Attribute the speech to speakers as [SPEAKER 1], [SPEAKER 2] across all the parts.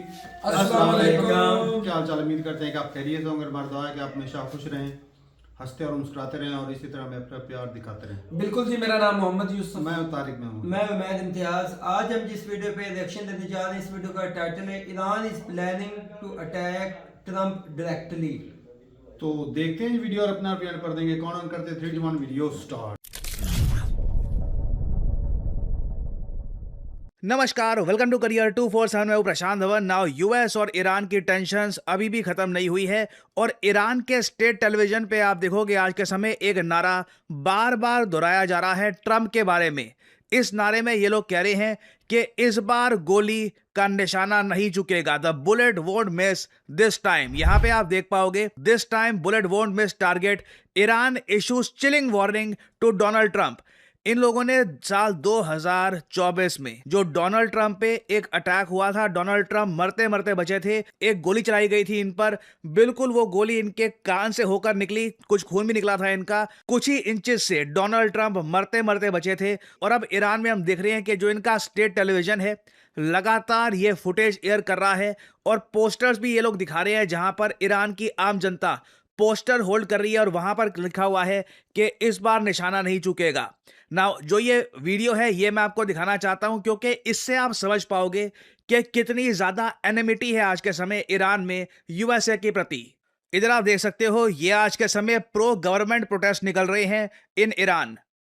[SPEAKER 1] अस्सलाम वालेकुम।
[SPEAKER 2] क्या हाल चाल। उम्मीद करते हैं कि आप खैरियत होंगे। हमारी दुआ है कि आप हमेशा खुश रहें, हंसते और मुस्कुराते रहें और इसी तरह हमें अपना प्यार दिखाते रहें।
[SPEAKER 1] बिल्कुल जी, मेरा नाम मोहम्मद यूसुफ।
[SPEAKER 2] मैं तारिक महमूद।
[SPEAKER 3] मैं उमैद इम्तियाज। आज हम जिस वीडियो पे रिएक्शन देने जा रहे हैं, इस वीडियो का टाइटल है Iran is planning to attack Trump directly.
[SPEAKER 2] तो देखते हैं वीडियो और अपना रिएक्ट कर देंगे। कौन ऑन करते 3 2 1 वीडियो स्टार्ट।
[SPEAKER 4] नमस्कार, वेलकम टू करियर 247। मैं हूं प्रशांत धवन। नाउ यूएस और ईरान की टेंशन्स अभी भी खत्म नहीं हुई है और ईरान के स्टेट टेलीविजन पे आप देखोगे आज के समय एक नारा बार बार दोहराया जा रहा है ट्रंप के बारे में। इस नारे में ये लोग कह रहे हैं कि इस बार गोली का निशाना नहीं चुकेगा, the bullet won't miss this time. यहां पे आप देख पाओगे, this time bullet won't miss target, Iran issues chilling warning to Donald Trump. इन लोगों ने साल 2024 में जो डोनाल्ड ट्रंप पे एक अटैक हुआ था, डोनाल्ड ट्रंप मरते मरते बचे थे, एक गोली चलाई गई थी इन पर, बिल्कुल वो गोली इनके कान से होकर निकली, कुछ खून भी निकला था इनका, कुछ ही इंचेस से डोनाल्ड ट्रंप मरते मरते बचे थे। और अब ईरान में हम देख रहे हैं कि जो इनका स्टेट टेलीविजन है लगातार ये फुटेज एयर कर रहा है और पोस्टर्स भी ये लोग दिखा रहे हैं जहां पर ईरान की आम जनता पोस्टर होल्ड कर रही है और वहां पर लिखा हुआ है कि इस बार निशाना नहीं चुकेगा। नाउ जो ये वीडियो है ये मैं आपको दिखाना चाहता हूं क्योंकि इससे आप समझ पाओगे कि कितनी ज्यादा एनिमिटी है आज के समय ईरान में यूएसए के प्रति। इधर आप देख सकते हो, ये आज के समय प्रो गवर्नमेंट प्रोटेस्ट निकल रहे हैं इन ईरान।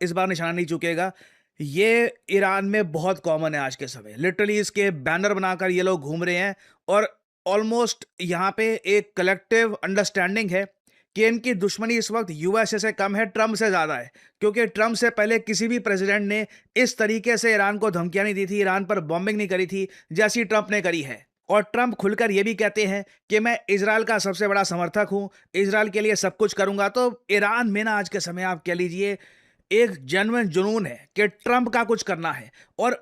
[SPEAKER 4] इस बार निशाना नहीं चुकेगा, ये ईरान में बहुत कॉमन है आज के समय। लिटरली इसके बैनर बनाकर ये लोग घूम रहे हैं और ऑलमोस्ट यहाँ पे एक कलेक्टिव अंडरस्टैंडिंग है कि इनकी दुश्मनी इस वक्त यूएसए से कम है, ट्रंप से ज्यादा है। क्योंकि ट्रंप से पहले किसी भी प्रेसिडेंट ने इस तरीके से ईरान को धमकियां नहीं दी थी, ईरान पर बॉम्बिंग नहीं करी थी जैसी ट्रंप ने करी है। और ट्रंप खुलकर यह भी कहते हैं कि मैं इजराइल का सबसे बड़ा समर्थक हूं, इजराइल के लिए सब कुछ करूंगा। तो ईरान में ना आज के समय आप कह लीजिए एक जेन्युइन जुनून है कि ट्रंप का कुछ करना है। और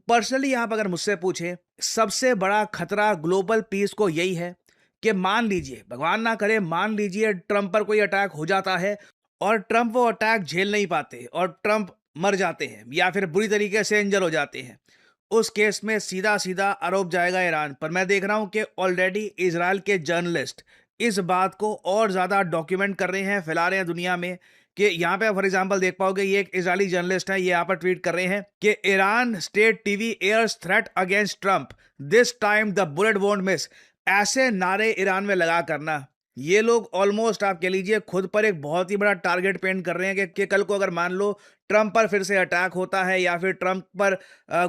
[SPEAKER 4] पर्सनली आप अगर मुझसे पूछें, सबसे बड़ा खतरा ग्लोबल पीस को यही है कि मान लीजिए, भगवान ना करे, मान लीजिए ट्रंप पर कोई अटैक हो जाता है और ट्रंप वो अटैक झेल नहीं पाते और ट्रंप मर जाते हैं या फिर बुरी तरीके से इंजर हो जाते हैं। उस केस में सीधा सीधा आरोप जाएगा ईरान पर। मैं देख रहा हूं कि ऑलरेडी इजराइल के जर्नलिस्ट इस बात को और ज्यादा डॉक्यूमेंट कर रहे हैं, फैला रहे हैं दुनिया में। कि यहाँ पे फॉर एग्जांपल देख पाओगे, ये एक इजरायली जर्नलिस्ट है, ये यहाँ पर ट्वीट कर रहे हैं कि Iran state TV airs threat against Trump, this time the bullet won't miss. ऐसे नारे ईरान में लगा करना, ये लोग ऑलमोस्ट आप कह लीजिए खुद पर एक बहुत ही बड़ा टारगेट पेंट कर रहे हैं कि कल को अगर मान लो ट्रंप पर फिर से अटैक होता है या फिर ट्रंप पर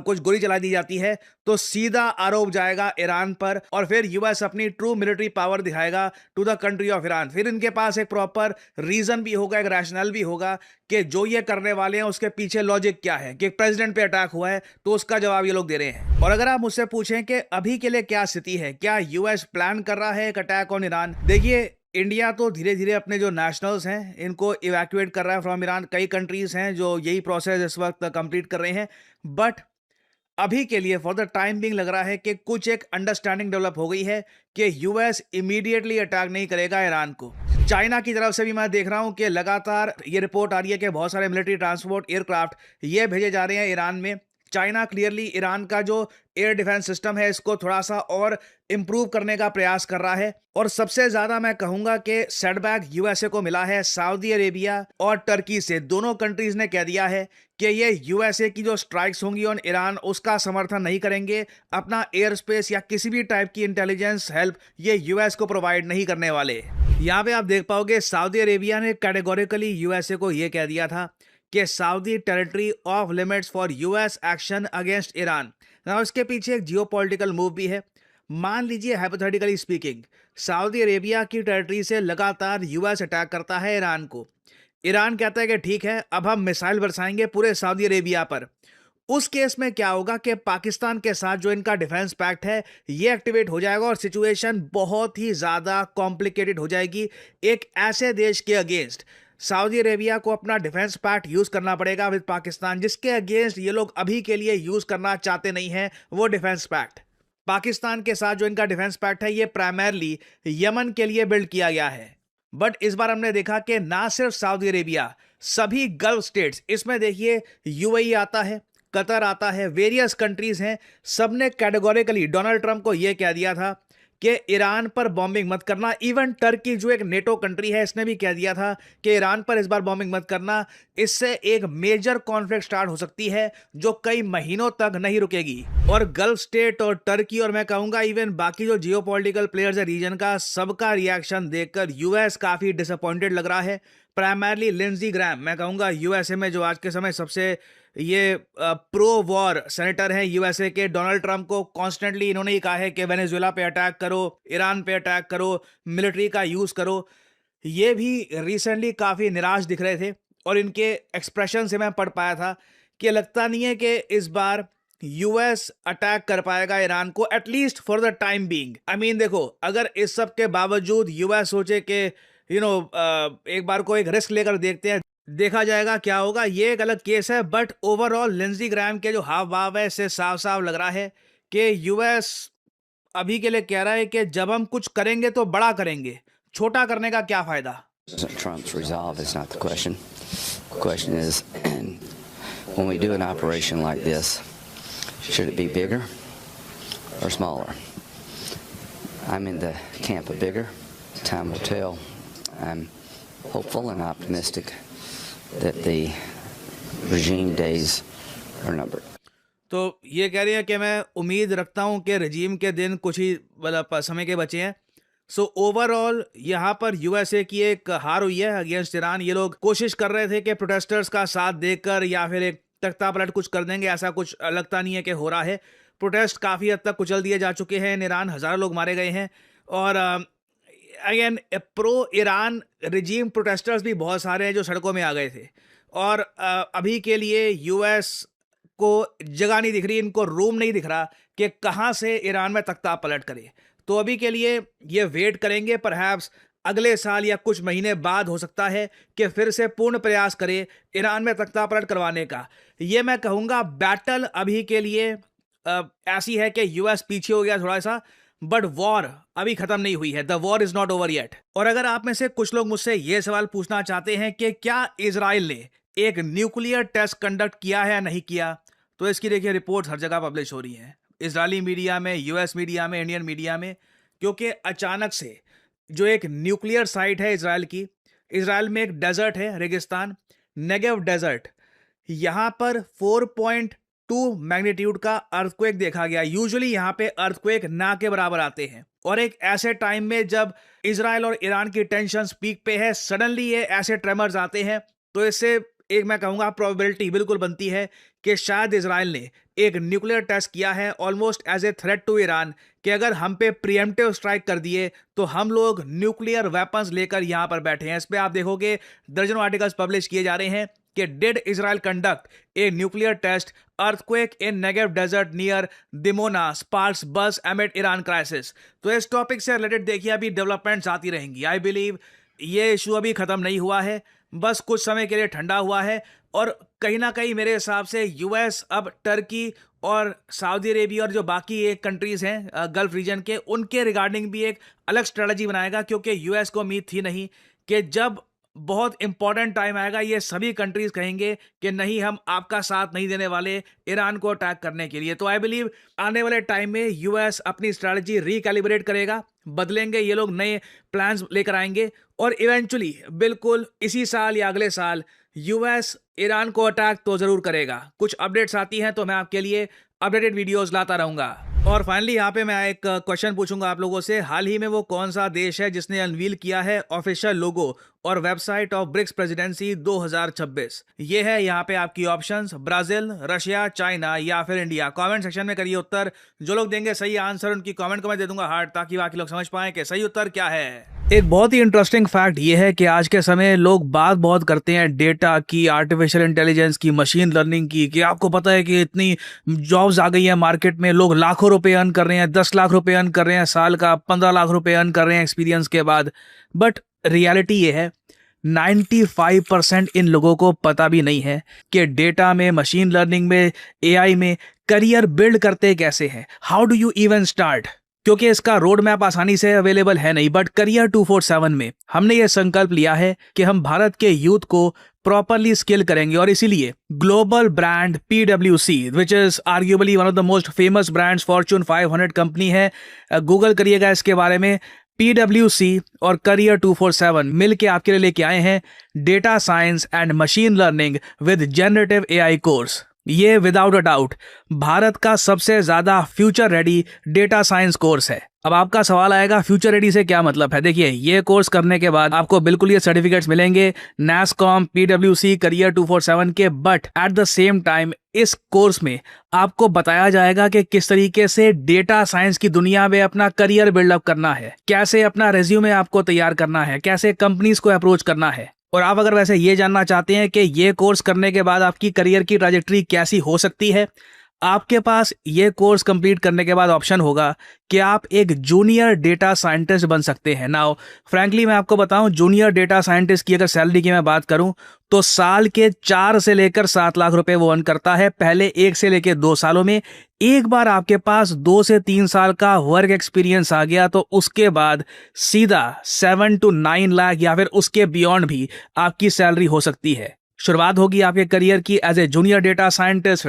[SPEAKER 4] कुछ गोली चला दी जाती है तो सीधा आरोप जाएगा ईरान पर और फिर यूएस अपनी ट्रू मिलिट्री पावर दिखाएगा to the country of Iran. फिर इनके पास एक प्रॉपर रीजन भी होगा, एक रैशनल भी होगा कि जो ये करने वाले हैं उसके पीछे लॉजिक क्या है, कि प्रेसिडेंट पे अटैक हुआ है तो उसका जवाब ये लोग दे रहे हैं। और अगर आप मुझसे पूछें कि अभी के लिए क्या स्थिति है, क्या यूएस प्लान कर रहा है एक अटैक ऑन ईरान, देखिए इंडिया तो धीरे धीरे अपने जो नेशनल्स हैं इनको इवैक्यूएट कर रहा है फ्रॉम ईरान। कई कंट्रीज हैं जो यही प्रोसेस इस वक्त कंप्लीट कर रहे हैं। बट अभी के लिए फॉर द टाइम बिंग लग रहा है कि कुछ एक अंडरस्टैंडिंग डेवलप हो गई है कि यूएस इमीडिएटली अटैक नहीं करेगा ईरान को। चाइना की तरफ से भी मैं देख रहा हूं कि लगातार ये रिपोर्ट आ रही है कि बहुत सारे मिलिट्री ट्रांसपोर्ट एयरक्राफ्ट ये भेजे जा रहे हैं ईरान में। चाइना क्लियरली ईरान का जो एयर डिफेंस सिस्टम है इसको थोड़ा सा और इंप्रूव करने का प्रयास कर रहा है। और सबसे ज्यादा मैं कहूंगा कि सेटबैक यूएसए को मिला है सऊदी अरेबिया और टर्की से। दोनों कंट्रीज ने कह दिया है कि ये यूएसए की जो स्ट्राइक्स होंगी ऑन ईरान उसका समर्थन नहीं करेंगे। अपना एयर स्पेस या किसी भी टाइप की इंटेलिजेंस हेल्प ये यूएस को प्रोवाइड नहीं करने वाले। यहाँ पे आप देख पाओगे सऊदी अरेबिया ने कैटेगोरिकली यूएसए को यह कह दिया था कि Saudi territory of limits for US action against Iran. ना इसके पीछे एक जियोपॉलिटिकल मूव भी है। मान लीजिए हाइपोथेटिकली स्पीकिंग, सऊदी अरेबिया की टेरिटरी से लगातार यूएस अटैक करता है ईरान को। ईरान कहता है कि ठीक है, अब हम मिसाइल बरसाएंगे पूरे सऊदी अरेबिया पर। उस केस में क्या होगा कि पाकिस्तान के साथ जो इनका डिफेंस पैक्ट है ये एक्टिवेट हो जाएगा और सिचुएशन बहुत ही ज्यादा कॉम्प्लिकेटेड हो जाएगी। एक ऐसे देश के अगेंस्ट सऊदी अरेबिया को अपना डिफेंस पैक्ट यूज करना पड़ेगा विद पाकिस्तान, जिसके अगेंस्ट ये लोग अभी के लिए यूज करना चाहते नहीं है वो डिफेंस पैक्ट। पाकिस्तान के साथ जो इनका डिफेंस पैक्ट है ये प्राइमरली यमन के लिए बिल्ड किया गया है। बट इस बार हमने देखा कि ना सिर्फ सऊदी अरेबिया, सभी गल्फ स्टेट्स, इसमें देखिए यूएई आता है, कतर आता है, वेरियस कंट्रीज हैं, सबने कैटेगोरिकली डोनाल्ड ट्रंप को यह कह दिया था कि ईरान पर बॉम्बिंग मत करना। इवन टर्की जो एक नेटो कंट्री है, इसने भी कह दिया था कि ईरान पर इस बार बॉम्बिंग मत करना, इससे एक मेजर कॉन्फ्लिक्ट स्टार्ट हो सकती है जो कई महीनों तक नहीं रुकेगी। और गल्फ स्टेट और टर्की और मैं कहूंगा इवन बाकी जो जियोपॉलिटिकल प्लेयर्स है रीजन का, सबका रिएक्शन देखकर यूएस काफी डिसअपॉइंटेड लग रहा है। प्राइमरली लिंडजी ग्रैम, मैं कहूंगा यूएसए में जो आज के समय सबसे ये प्रो वॉर सेनेटर हैं यूएसए के, डोनाल्ड ट्रंप को कॉन्स्टेंटली इन्होंने ही कहा है कि वेनेजुएला पे अटैक करो, ईरान पे अटैक करो, मिलिट्री का यूज करो। ये भी रिसेंटली काफी निराश दिख रहे थे और इनके एक्सप्रेशन से मैं पढ़ पाया था कि लगता नहीं है कि इस बार यूएस अटैक कर पाएगा ईरान को, at least for the time being. I mean देखो, अगर इस सब के बावजूद यूएस सोचे कि एक बार को एक रिस्क लेकर देखते हैं, देखा जाएगा क्या होगा, ये एक अलग केस है। बट ओवरऑल लिंडजी ग्रैम के जो हाव भाव है, इससे साफ साफ लग रहा है कि यूएस अभी के लिए कह रहा है कि जब हम कुछ करेंगे तो बड़ा करेंगे, छोटा करने का क्या फायदा।
[SPEAKER 5] President Trump's resolve is not the question. The question is, when we do an operation like this, should it be bigger or smaller? I'm in the camp of bigger. Time will tell. I'm hopeful and optimistic that the regime days are numbered.
[SPEAKER 4] तो ये कह रही है कि मैं उम्मीद रखता हूं कि रजीम के दिन कुछ ही मतलब समय के बचे हैं। सो ओवरऑल यहाँ पर यूएसए की एक हार हुई है अगेंस्ट ईरान। ये लोग कोशिश कर रहे थे कि प्रोटेस्टर्स का साथ देकर या फिर एक तख्ता पलट कुछ कर देंगे, ऐसा कुछ लगता नहीं है कि हो रहा है। प्रोटेस्ट काफ़ी हद तक कुचल दिए जा चुके हैं इन ईरान, हज़ारों लोग मारे गए हैं और अगेन प्रो ईरान रजीम प्रोटेस्टर्स भी बहुत सारे हैं जो सड़कों में आ गए थे। और अभी के लिए यूएस को जगह नहीं दिख रही, इनको रूम नहीं दिख रहा कि कहाँ से ईरान में तख्ता पलट करे। तो अभी के लिए ये वेट करेंगे, परहैप्स अगले साल या कुछ महीने बाद हो सकता है कि फिर से पूर्ण प्रयास करे ईरान में तख्ता पलट करवाने का। ये मैं कहूँगा बैटल अभी के लिए ऐसी है कि यूएस पीछे हो गया थोड़ा सा, बट वॉर अभी खत्म नहीं हुई है। The war is not over yet. और अगर आप में से कुछ लोग मुझसे ये सवाल पूछना चाहते हैं कि क्या इजराइल ने एक न्यूक्लियर टेस्ट कंडक्ट किया है या नहीं किया, तो इसकी देखिए रिपोर्ट्स हर जगह पब्लिश हो रही हैं, इजरायली मीडिया में, यूएस मीडिया में, इंडियन मीडिया में, क्योंकि अचानक से जो एक न्यूक्लियर साइट है इजराइल की, इजराइल में एक डेजर्ट है, रेगिस्तान, नेगेव डेजर्ट, यहाँ पर 4.2 मैग्नीट्यूड का अर्थक्वेक देखा गया। यूजुअली यहाँ पे अर्थक्वेक ना के बराबर आते हैं और एक ऐसे टाइम में जब इजराइल और ईरान की टेंशन पीक पे है, सडनली ये ऐसे ट्रेमर्स आते हैं, तो इससे एक मैं कहूँगा प्रोबेबिलिटी बिल्कुल बनती है कि शायद इजराइल ने एक न्यूक्लियर टेस्ट किया है almost as a threat to Iran, कि अगर हम पे प्रीएम्प्टिव स्ट्राइक कर दिए तो हम लोग न्यूक्लियर वेपन्स लेकर यहाँ पर बैठे हैं। इस पे आप देखोगे दर्जनों आर्टिकल्स पब्लिश किए जा रहे हैं कि did Israel conduct a nuclear test, earthquake in Negev desert near Dimona, sparks buzz amid Iran crisis. तो इस टॉपिक से रिलेटेड देखिए अभी डेवलपमेंट्स आती रहेंगी। आई बिलीव ये इशू अभी खत्म नहीं हुआ है, बस कुछ समय के लिए ठंडा हुआ है और कहीं ना कहीं मेरे हिसाब से यूएस अब टर्की और सऊदी अरेबिया और जो बाकी एक कंट्रीज हैं गल्फ रीजन के, उनके रिगार्डिंग भी एक अलग स्ट्रेटजी बनाएगा, क्योंकि यूएस को उम्मीद थी नहीं कि जब बहुत इंपॉर्टेंट टाइम आएगा ये सभी कंट्रीज कहेंगे कि नहीं, हम आपका साथ नहीं देने वाले ईरान को अटैक करने के लिए। तो आई बिलीव आने वाले टाइम में यूएस अपनी स्ट्रैटेजी रिकैलिब्रेट करेगा, बदलेंगे, ये लोग नए प्लान्स लेकर आएंगे और इवेंचुअली बिल्कुल इसी साल या अगले साल यूएस ईरान को अटैक तो जरूर करेगा। कुछ अपडेट्स आती हैं तो मैं आपके लिए अपडेटेड वीडियोस लाता रहूंगा। और फाइनली यहाँ पे मैं एक क्वेश्चन पूछूंगा आप लोगों से, हाल ही में वो कौन सा देश है जिसने अनवील किया है ऑफिशियल लोगो और वेबसाइट ऑफ ब्रिक्स प्रेसिडेंसी 2026? ये है यहाँ पे आपकी ऑप्शंस, ब्राजील, रशिया, चाइना या फिर इंडिया। कमेंट सेक्शन में करिए उत्तर। जो लोग देंगे सही आंसर उनकी कमेंट को मैं दे दूंगा हार्ट, ताकि बाकी लोग समझ पाएं कि सही उत्तर क्या है। एक बहुत ही इंटरेस्टिंग फैक्ट ये है कि आज के समय लोग बात बहुत करते हैं डेटा की, आर्टिफिशियल इंटेलिजेंस की, मशीन लर्निंग की, कि आपको पता है कि इतनी जॉब्स आ गई हैं मार्केट में, लोग लाखों रुपए अर्न कर रहे हैं, 10 लाख रुपए अर्न कर रहे हैं साल का, 15 लाख रुपए अर्न कर रहे हैं एक्सपीरियंस के बाद। बट रियलिटी ये है 95% इन लोगों को पता भी नहीं है कि डेटा में, मशीन लर्निंग में, एआई में करियर बिल्ड करते कैसे हैं। How do you even start? क्योंकि इसका रोड मैप आसानी से अवेलेबल है नहीं। बट करियर 247 में हमने ये संकल्प लिया है कि हम भारत के यूथ को प्रॉपरली स्किल करेंगे, और इसीलिए global brand PwC, which is arguably one of the most famous brands, Fortune 500 company है, गूगल करिएगा इसके बारे में। PwC और करियर 247 मिलके आपके लिए लेके आए हैं data science and machine learning with generative AI course. ये विदाउट अ डाउट भारत का सबसे ज्यादा future ready data science course है। अब आपका सवाल आएगा फ्यूचर रेडी से क्या मतलब है। देखिए, ये कोर्स करने के बाद आपको बिल्कुल ये सर्टिफिकेट्स मिलेंगे NASSCOM, PwC, करियर 247 के, but at the same time इस कोर्स में आपको बताया जाएगा कि किस तरीके से डेटा साइंस की दुनिया में अपना करियर बिल्डअप करना है, कैसे अपना रेज्यूमे आपको तैयार करना है, कैसे कंपनीज को अप्रोच करना है। और आप अगर वैसे ये जानना चाहते हैं कि ये कोर्स करने के बाद आपकी करियर की ट्रैजेक्टरी कैसी हो सकती है, आपके पास ये कोर्स कंप्लीट करने के बाद ऑप्शन होगा कि आप एक जूनियर डेटा साइंटिस्ट बन सकते हैं। नाउ फ्रैंकली मैं आपको बताऊं, जूनियर डेटा साइंटिस्ट की अगर सैलरी की मैं बात करूं तो साल के 4 से लेकर 7 लाख रुपए वो अर्न करता है पहले 1 से लेकर 2 सालों में। एक बार आपके पास 2 से 3 साल का वर्क एक्सपीरियंस आ गया तो उसके बाद सीधा 7 to 9 लाख या फिर उसके बियॉन्ड भी आपकी सैलरी हो सकती है। शुरुआत होगी आपके करियर की as a junior data scientist,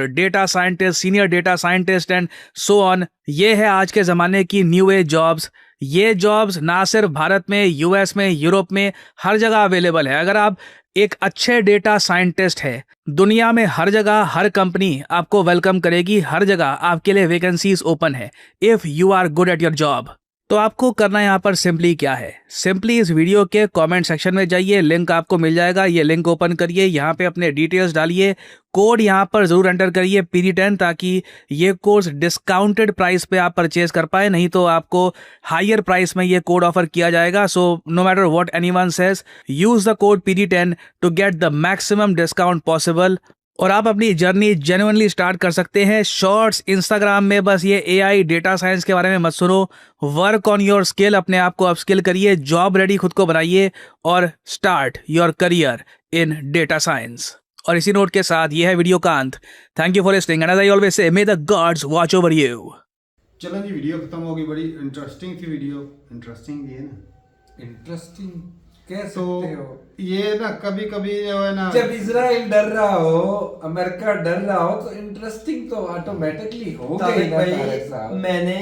[SPEAKER 4] senior data scientist and so on. ये है आज के ज़माने की न्यू एज जॉब्स। ये जॉब्स ना सिर्फ भारत में, US में, यूरोप में, हर जगह अवेलेबल है। अगर आप एक अच्छे डेटा साइंटिस्ट है, दुनिया में हर जगह हर कंपनी आपको वेलकम करेगी, हर जगह आपके लिए वैकेंसीज ओपन है if you are good at your job. तो आपको करना यहाँ पर सिंपली क्या है, सिंपली इस वीडियो के कमेंट सेक्शन में जाइए, लिंक आपको मिल जाएगा, ये लिंक ओपन करिए, यहाँ पे अपने डिटेल्स डालिए, कोड यहाँ पर जरूर एंटर करिए PD10, ताकि ये कोर्स डिस्काउंटेड प्राइस पे आप परचेज कर पाए, नहीं तो आपको हायर प्राइस में ये कोड ऑफर किया जाएगा। So no matter what anyone says, use the code PD10 to get the maximum discount possible, और आप अपनी जर्नी जेन्युइनली स्टार्ट कर सकते हैं। शॉर्ट्स, इंस्टाग्राम में बस ये AI डेटा साइंस के बारे में मत सुनो, वर्क ऑन योर स्किल, अपने आप को अपस्किल करिए, जॉब रेडी खुद को बनाइए और start your career in data science. और इसी नोट के साथ ये है वीडियो का अंत। Thank you for listening and as I always say, may the gods watch over you.
[SPEAKER 2] चलो जी, वीडियो खत्म होगी। बड़ी इंटरेस्टिंग थी वीडियो, इंटरेस्टिंग थी ना,
[SPEAKER 1] इंटरेस्टिंग कह
[SPEAKER 2] तो
[SPEAKER 1] सकते हो।
[SPEAKER 2] ये ना कभी कभी जो है ना,
[SPEAKER 1] जब इजराइल डर रहा हो, अमेरिका डर रहा हो, तो इंटरेस्टिंग तो ऑटोमेटिकली हो गई ना तारक साहब।
[SPEAKER 3] मैंने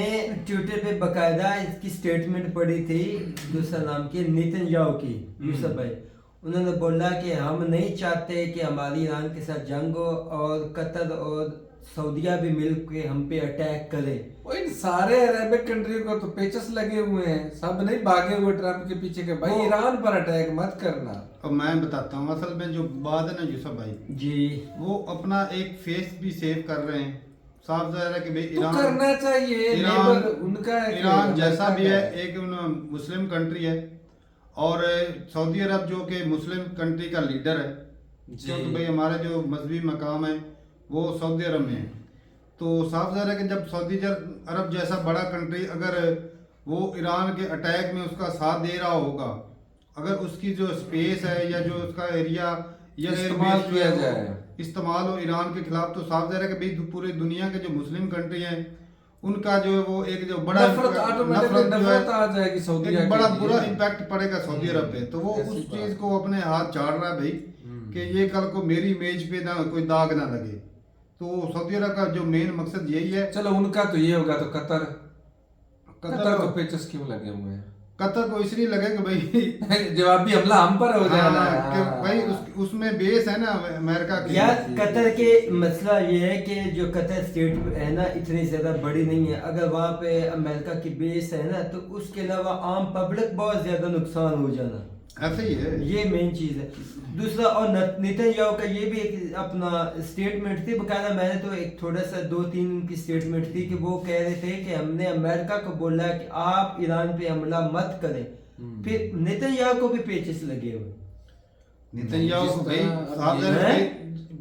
[SPEAKER 3] ट्विटर पे बकायदा इसकी स्टेटमेंट पढ़ी थी दूसरा नाम की नेतन्याहू की, यूसुफ भाई। उन्होंने बोला कि हम नहीं चाहते कि हमारी ईरान के साथ जंग हो और कतर और सऊदिया भी मिल के हम पे अटैक करे।
[SPEAKER 1] वो इन सारे अरेबिक कंट्री को तो पेचस लगे हुए हैं, सब नहीं भागे हुए ट्रम्प के पीछे के भाई ईरान पर अटैक मत करना।
[SPEAKER 2] अब मैं बताता हूँ, असल में जो बात है ना यूसुफ भाई
[SPEAKER 3] जी,
[SPEAKER 2] वो अपना एक फेस भी सेव कर रहे हैं। साफ जाहिर है कि भाई
[SPEAKER 1] तो
[SPEAKER 2] ईरान
[SPEAKER 1] करना चाहिए,
[SPEAKER 2] ईरान
[SPEAKER 1] उनका है,
[SPEAKER 2] ईरान जैसा भी है
[SPEAKER 1] है।
[SPEAKER 2] एक मुस्लिम कंट्री है, और सऊदी अरब जो कि मुस्लिम कंट्री का लीडर है, क्योंकि भाई हमारे जो मजहबी मकाम है वो सऊदी अरब में है। तो साफ ज़ाहिर है कि जब सऊदी अरब जैसा बड़ा कंट्री अगर वो ईरान के अटैक में उसका साथ दे रहा होगा, अगर उसकी जो स्पेस है या जो उसका एरिया या
[SPEAKER 1] इस्तेमाल किया जाए,
[SPEAKER 2] इस्तेमाल हो ईरान के खिलाफ, तो साफ ज़ाहिर है कि भाई पूरी दुनिया के जो मुस्लिम कंट्री हैं उनका जो है वो एक जो बड़ा
[SPEAKER 1] नफरत आ जाएगी सऊदी
[SPEAKER 2] एक बड़ा बुरा इम्पैक्ट पड़ेगा सऊदी अरब पे। तो वो उस चीज को अपने हाथ झाड़ रहा है भाई कि ये कल को मेरी इमेज पे ना कोई दाग ना लगे। तो सऊदी अरब का जो मेन मकसद यही है।
[SPEAKER 1] चलो उनका तो ये होगा, तो कतर को पेचस क्यों लगे हुए हैं?
[SPEAKER 2] कतर को इसलिए लगे कि भाई
[SPEAKER 1] जवाबी हमला हम पर हो जाना है
[SPEAKER 2] कि भाई उसमें बेस है ना अमेरिका की।
[SPEAKER 3] यार कतर के मसला ये है कि जो कतर स्टेट है ना इतनी ज्यादा बड़ी नहीं है। अगर वहाँ पे अमेरिका की बेस है ना तो उसके अलावा आम पब्लिक बहुत ज्यादा नुकसान हो जाना,
[SPEAKER 2] ऐसे ही है,
[SPEAKER 3] ये मेन चीज है। दूसरा, और नेतन्याहू का ये भी एक अपना स्टेटमेंट थी बकायदा, मैंने तो एक थोड़ा सा 2-3 की स्टेटमेंट थी कि वो कह रहे थे कि हमने अमेरिका को बोला कि आप ईरान पे हमला मत करें, फिर नेतन्याहू को भी पेचेस लगे हुए।
[SPEAKER 2] नेतन्याहू को भाई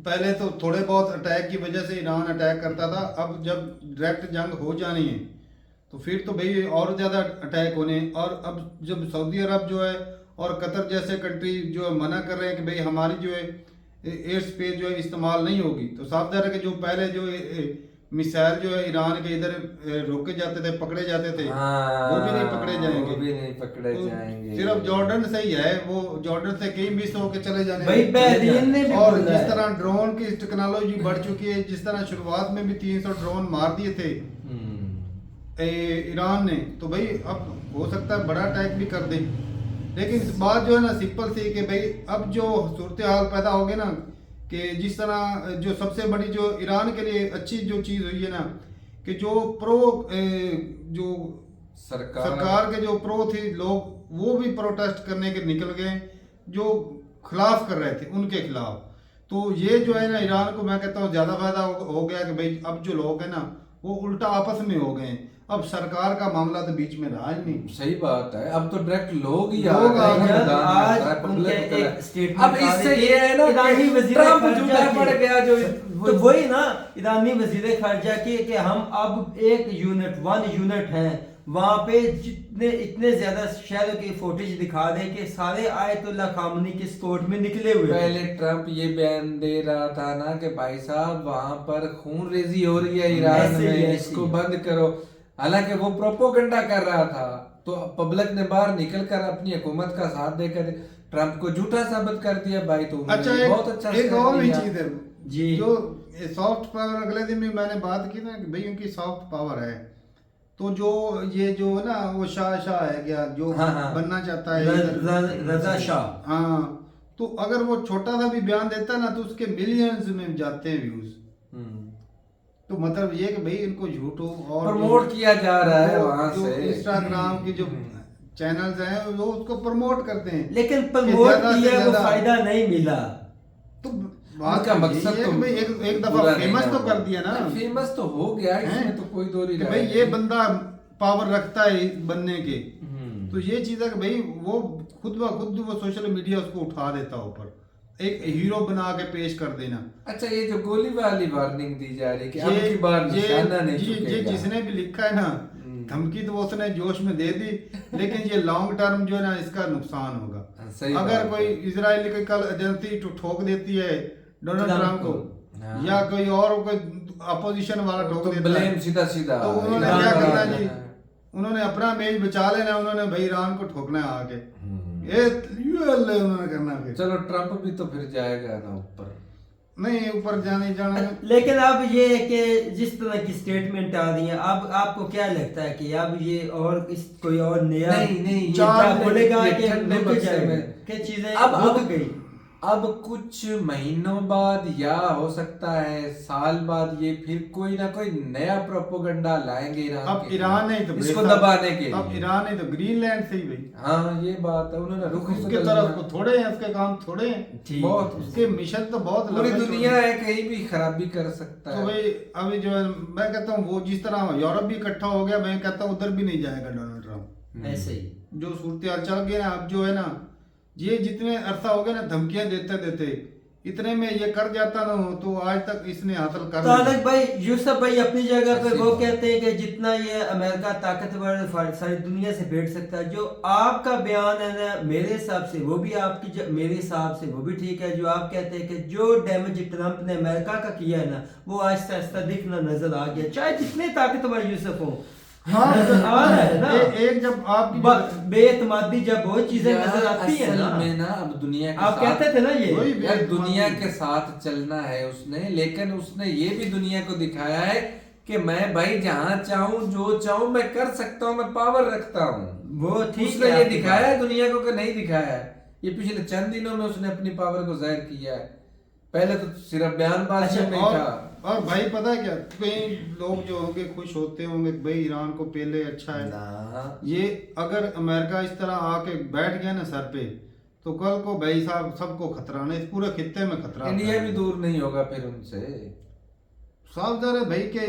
[SPEAKER 2] पहले तो थोड़े बहुत अटैक की वजह से ईरान अटैक करता था, अब जब डायरेक्ट जंग हो जानी है तो फिर तो भाई और ज्यादा अटैक होने। और अब जब सऊदी अरब जो है और कतर जैसे कंट्री जो मना कर रहे हैं कि भाई हमारी जो है एयर स्पेस जो है इस्तेमाल नहीं होगी, तो साफ जाहिर है कि जो पहले जो मिसाइल जो है ईरान के इधर रोके जाते थे, पकड़े जाते थे, वो भी नहीं पकड़े जाएंगे,
[SPEAKER 1] वो भी नहीं पकड़े
[SPEAKER 2] तो
[SPEAKER 1] जाएंगे।
[SPEAKER 2] सिर्फ जॉर्डन से ही है, वो जॉर्डन से कहीं मिस होके चले जाने
[SPEAKER 3] भाई बहरीन ने भी
[SPEAKER 2] और
[SPEAKER 3] बोला
[SPEAKER 2] जिस
[SPEAKER 3] है।
[SPEAKER 2] तरह ड्रोन की टेक्नोलॉजी बढ़ चुकी है, जिस तरह शुरुआत में भी 300 ड्रोन मार दिए थे ईरान ने, तो भाई अब हो सकता है बड़ा अटैक भी कर दे। लेकिन इस बात जो है ना सिंपल सी कि भाई अब जो सूरत हाल पैदा हो गई ना, कि जिस तरह जो सबसे बड़ी जो ईरान के लिए अच्छी जो चीज़ हुई है ना, कि जो जो सरकार के जो प्रो थे लोग, वो भी प्रोटेस्ट करने के निकल गए, जो खिलाफ कर रहे थे उनके खिलाफ। तो ये जो है ना ईरान को मैं कहता हूँ ज़्यादा फायदा हो गया कि भाई अब जो लोग हैं ना वो उल्टा आपस में हो गए। अब सरकार का मामला तो बीच में रहा ही नहीं।
[SPEAKER 1] सही बात है, अब तो डायरेक्ट लोग ही
[SPEAKER 2] लोग
[SPEAKER 1] आ गए
[SPEAKER 3] आज
[SPEAKER 1] मैदान में,
[SPEAKER 3] उनके
[SPEAKER 1] पब्लिक
[SPEAKER 3] एक
[SPEAKER 1] है।
[SPEAKER 3] स्टेटमेंट
[SPEAKER 1] अब इससे ये है ना
[SPEAKER 3] ईरानी
[SPEAKER 1] कि
[SPEAKER 3] वज़ीर
[SPEAKER 1] ट्रम्प
[SPEAKER 3] ख़ारजा
[SPEAKER 1] जुदा
[SPEAKER 3] की-
[SPEAKER 1] पड़ गया जो
[SPEAKER 3] तो वही ना ईरानी वजीर खारजा की कि हम अब एक वन यूनिट हैं, वहां पे जितने इतने ज्यादा शहरों की फुटेज दिखा दे कि सारे आयतुल्लाह खामनी के स्पोर्ट में निकले हुए हैं।
[SPEAKER 1] पहले ट्रम्प ये बयान दे रहा था ना कि भाई साहब वहां पर खून रेजी हो रही है ईरान
[SPEAKER 3] ऐसे ही,
[SPEAKER 1] में,
[SPEAKER 3] ऐसे
[SPEAKER 1] इसको
[SPEAKER 3] ही।
[SPEAKER 1] बंद करो। हालांकि वो प्रोपोगंडा कर रहा था, तो पब्लिक ने बाहर निकलकर अपनी हुकूमत का साथ देकर ट्रम्प को झूठा साबित कर दिया भाई। तो
[SPEAKER 2] अच्छा
[SPEAKER 1] बहुत अच्छा
[SPEAKER 2] एक
[SPEAKER 1] step
[SPEAKER 2] और भी
[SPEAKER 1] लिया।
[SPEAKER 2] चीज है
[SPEAKER 3] जी।
[SPEAKER 2] जो सॉफ्ट पावर, अगले दिन भी मैंने बात की ना कि भाई उनकी सॉफ्ट पावर है, तो जो ये जो है ना वो शाह है क्या जो
[SPEAKER 1] हाँ, हाँ।
[SPEAKER 2] बनना चाहता है
[SPEAKER 3] रजा शाह,
[SPEAKER 2] हाँ, तो अगर वो छोटा सा भी बयान देता है ना तो उसके मिलियंस में जाते हैं व्यूज। तो मतलब ये कि भाई इनको झूठो और
[SPEAKER 1] प्रमोट किया जा रहा है वहां
[SPEAKER 2] जो
[SPEAKER 1] से।
[SPEAKER 2] इंस्टाग्राम की जो चैनल्स हैं वो उसको प्रमोट करते हैं,
[SPEAKER 3] लेकिन
[SPEAKER 2] कि
[SPEAKER 3] प्रमोट
[SPEAKER 2] ज्यादा से
[SPEAKER 3] किया वो
[SPEAKER 2] ज्यादा-
[SPEAKER 3] फायदा नहीं मिला।
[SPEAKER 2] तो बात
[SPEAKER 1] उनका
[SPEAKER 2] तो
[SPEAKER 1] मकसद
[SPEAKER 2] यही है
[SPEAKER 1] तो
[SPEAKER 2] कि भाई एक दफा
[SPEAKER 1] बुरा नहीं
[SPEAKER 2] फेमस
[SPEAKER 1] है
[SPEAKER 2] तो
[SPEAKER 1] वो।
[SPEAKER 2] कर दिया ना,
[SPEAKER 1] फेमस तो हो गया, इसमें
[SPEAKER 2] हैं?
[SPEAKER 1] तो कोई दो नहीं
[SPEAKER 2] कि
[SPEAKER 1] रहा
[SPEAKER 2] भाई
[SPEAKER 1] है।
[SPEAKER 2] ये बंदा पावर रखता है बनने के।
[SPEAKER 1] हम्म।
[SPEAKER 2] तो ये चीज है कि भाई वो खुद ब खुद वो सोशल मीडिया उसको उठा देता ऊपर, एक हीरो बना के पेश कर देना।
[SPEAKER 1] अच्छा, ये जो गोली वाली वार्निंग दी जा रही है कि अब की बार निशाना नहीं
[SPEAKER 2] ये
[SPEAKER 1] चुकेगा।
[SPEAKER 2] जिसने भी लिखा है ना धमकी तो वो उसने जोश में दे दी, लेकिन ये लॉन्ग टर्म जो है ना इसका नुकसान होगा।
[SPEAKER 1] सही
[SPEAKER 2] अगर
[SPEAKER 1] बात
[SPEAKER 2] कोई
[SPEAKER 1] है।
[SPEAKER 2] इजराइल की कल एजेंसी ठोक देती है डोनाल्ड
[SPEAKER 3] ट्रम्प
[SPEAKER 2] ट्रम्प को,
[SPEAKER 1] हाँ।
[SPEAKER 2] या कोई और कोई अपोजिशन वाला ठोक
[SPEAKER 1] तो
[SPEAKER 2] देता
[SPEAKER 1] ब्लेम
[SPEAKER 2] है,
[SPEAKER 1] सीधा सीधा
[SPEAKER 2] तो उन्होंने
[SPEAKER 1] ईरान
[SPEAKER 2] क्या
[SPEAKER 1] पर
[SPEAKER 2] करना
[SPEAKER 1] आना
[SPEAKER 2] जी,
[SPEAKER 1] है।
[SPEAKER 2] उन्होंने अपना इमेज बचा लेना, उन्होंने भाई ईरान को ठोकना है आके, ये उन्होंने करना फिर।
[SPEAKER 1] चलो ट्रम्प भी तो फिर जाएगा ना ऊपर।
[SPEAKER 2] नहीं ऊपर जाने जाना
[SPEAKER 3] लेकिन अब ये कि जिस तरह की स्टेटमेंट आ रही है, अब आपको क्या लगता है कि अब ये और इस कोई और नया
[SPEAKER 1] नहीं, ये
[SPEAKER 3] चार
[SPEAKER 1] ठंडे-
[SPEAKER 3] बोलेगा
[SPEAKER 1] ये
[SPEAKER 3] कि
[SPEAKER 1] ठंडे
[SPEAKER 3] रुक
[SPEAKER 1] बक्से
[SPEAKER 3] जाएगा,
[SPEAKER 1] में।
[SPEAKER 3] कि चीजें
[SPEAKER 1] अब
[SPEAKER 3] रुक गई।
[SPEAKER 1] अब कुछ महीनों बाद या हो सकता है साल बाद ये फिर कोई ना कोई नया प्रोपोगंडा लाएंगे ईरान
[SPEAKER 2] अब
[SPEAKER 1] के
[SPEAKER 2] ईरान नहीं तो
[SPEAKER 1] इसको
[SPEAKER 2] बेशक-
[SPEAKER 1] दबाने के
[SPEAKER 2] अब
[SPEAKER 1] लिए।
[SPEAKER 2] ईरान नहीं तो ग्रीनलैंड से ही भाई,
[SPEAKER 1] हाँ ये बात है, उन्होंने रुख
[SPEAKER 2] उसके
[SPEAKER 1] बदलना।
[SPEAKER 2] तरफ को थोड़े हैं, उसके काम थोड़े हैं,
[SPEAKER 3] ठीक।
[SPEAKER 1] बहुत
[SPEAKER 2] उसके मिशन तो बहुत
[SPEAKER 1] पूरी
[SPEAKER 2] लंबे
[SPEAKER 1] दुनिया
[SPEAKER 2] चौड़े।
[SPEAKER 1] है, कहीं भी खराबी कर सकता
[SPEAKER 2] तो
[SPEAKER 1] है।
[SPEAKER 2] भाई अभी जो है मैं कहता हूँ वो जिस तरह यूरोप भी इकट्ठा हो गया, मैं कहता हूँ उधर भी नहीं जाएगा डोनाल्ड ट्रम्प।
[SPEAKER 3] ऐसे ही
[SPEAKER 2] जो सूरत हाल चल गई ना, अब जो है ना ये जितने अरसा हो गया ना धमकियां देते देते, इतने में ये कर जाता ना हो तो आज तक इसने हासिल कर लिया।
[SPEAKER 3] तारक भाई, यूसुफ भाई अपनी जगह पे
[SPEAKER 1] ऐसे
[SPEAKER 3] वो
[SPEAKER 1] ही।
[SPEAKER 3] कहते हैं कि जितना ये अमेरिका ताकतवर सारी दुनिया से भेड़ सकता है, जो आपका बयान है ना मेरे हिसाब से वो भी मेरे हिसाब से वो भी ठीक है। जो आप कहते हैं कि जो डैमेज ट्रम्प ने अमेरिका का किया है ना वो आहिस्ता आहिस्ता दिखना नजर आ गया, चाहे जितने ताकतवर यूसुफ हो।
[SPEAKER 2] हाँ
[SPEAKER 3] नजर आ रहा है ना।
[SPEAKER 2] एक जब आपकी
[SPEAKER 3] बेएतमादी जब वो चीजें
[SPEAKER 1] यार,
[SPEAKER 3] नजर आती है
[SPEAKER 1] असल
[SPEAKER 3] ना,
[SPEAKER 1] में ना अब दुनिया के
[SPEAKER 3] आप
[SPEAKER 1] साथ-
[SPEAKER 3] कहते थे ना ये
[SPEAKER 2] वही
[SPEAKER 1] यार दुनिया के साथ चलना है उसने, लेकिन उसने ये भी दुनिया को दिखाया है कि मैं भाई जहां चाहूं जो चाहूं मैं कर सकता हूं, मैं पावर रखता हूं।
[SPEAKER 3] वो ठीक
[SPEAKER 1] उसने
[SPEAKER 3] है
[SPEAKER 1] ये
[SPEAKER 3] आपकी
[SPEAKER 1] दिखाया है दुनिया को कि नहीं दिखाया है। ये पिछले चंद दिनों में उसने अपनी पावर को जाहिर किया है, पहले तो सिर्फ बयानबाजी
[SPEAKER 2] अच्छा,
[SPEAKER 1] में
[SPEAKER 2] और,
[SPEAKER 1] था।
[SPEAKER 2] और भाई पता है क्या, कई लोग जो होंगे खुश होते होंगे कि भाई ईरान को पहले अच्छा है
[SPEAKER 1] ना।
[SPEAKER 2] ये अगर अमेरिका इस तरह आके बैठ गया ना सर पे, तो कल को भाई साहब सबको खतरा नहीं, इस पूरे खित्ते में खतरा
[SPEAKER 1] इंडिया भी दूर नहीं होगा फिर उनसे।
[SPEAKER 2] साफ है भाई के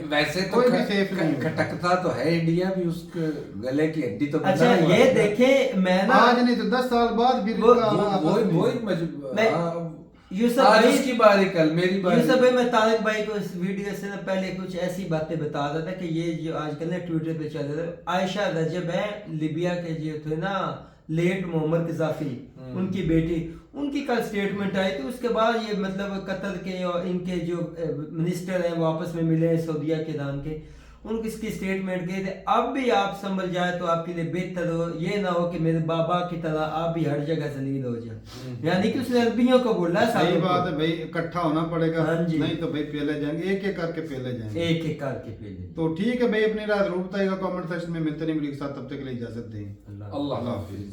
[SPEAKER 1] वैसे तो
[SPEAKER 2] कोई भी सेफ नहीं है।
[SPEAKER 1] खटकता तो है इंडिया भी, उसके गले की हड्डी तो
[SPEAKER 3] अच्छा
[SPEAKER 1] बना हुआ
[SPEAKER 3] ये
[SPEAKER 1] है।
[SPEAKER 3] देखें मैं ना
[SPEAKER 2] आज नहीं तो 10 साल बाद फिर
[SPEAKER 3] वो-
[SPEAKER 2] इनका आपस
[SPEAKER 1] वही
[SPEAKER 2] में-
[SPEAKER 1] वही मजबूर।
[SPEAKER 3] मैं-
[SPEAKER 1] हाँ,
[SPEAKER 3] यूसुफ
[SPEAKER 1] आज
[SPEAKER 3] भाई-
[SPEAKER 1] उसकी बारी, कल मेरी बारी।
[SPEAKER 3] यूसुफ भाई मैं तारक भाई को इस वीडियो से ना पहले कुछ ऐसी बातें बता रहा था कि ये जो आजकल ना ट्विटर पे चल रहा है, आयशा रजब है लिबिया के जो थे ना लेट मोहम्मद कजाफी, उनकी बेटी, उनकी कल स्टेटमेंट आई थी। उसके बाद ये मतलब कतर के और इनके जो मिनिस्टर हैं वो आपस में मिले हैं सऊदीया के दान के, उनकी इसकी स्टेटमेंट गए थे अब भी आप संभल जाए तो आपके लिए बेहतर हो, ये ना हो कि मेरे बाबा की तरह आप भी हर जगह जलील हो जाए। यानी कि उसने अरबियों को बोला
[SPEAKER 2] सही बात है भाई, इकट्ठा होना पड़ेगा,
[SPEAKER 3] हाँ जी।
[SPEAKER 2] नहीं तो भाई पहले जाएंगे, एक एक करके पहले जाएंगे,
[SPEAKER 3] एक एक करके पहले।
[SPEAKER 2] तो ठीक है भाई, अपनी राय जरूर बताइएगा कमेंट सेक्शन में। मिलते नहीं मिलेगी साथ, तब तक के लिए इजाजत दें।
[SPEAKER 3] अल्लाह
[SPEAKER 1] अल्लाह हाफिज।